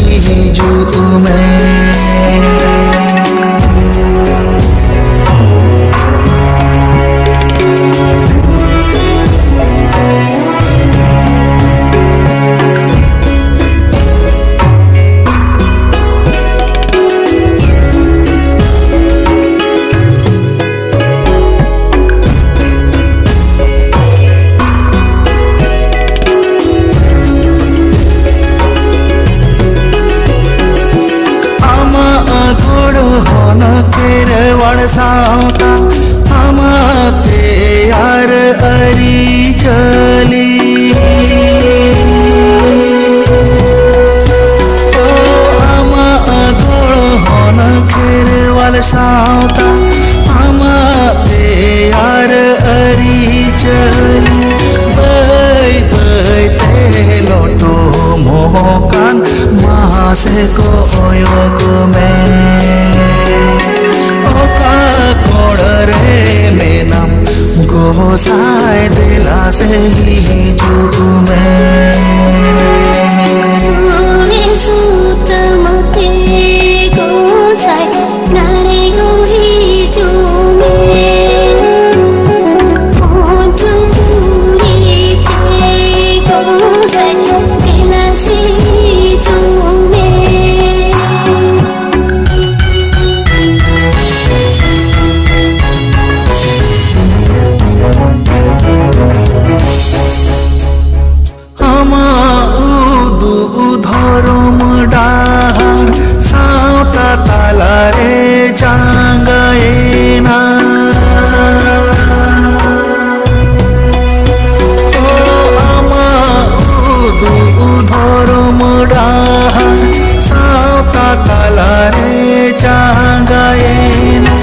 हिजूग में। केरवण सावता आमाते यार अरी चली ओ आमा गोड़ होन केरवण सावता आमाते यार अरी चली बै बै ते लोटो मोहकान मासे को योग में कोड़रे में नाम गोसाई दिला से हिजूग में। चांगाएना ओ आमा उदु धर्म डाहार सावता ताला रे चांगाएना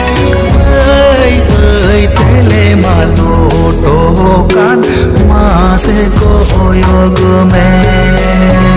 बै बै तेले मालो टोकान मासे को योग में।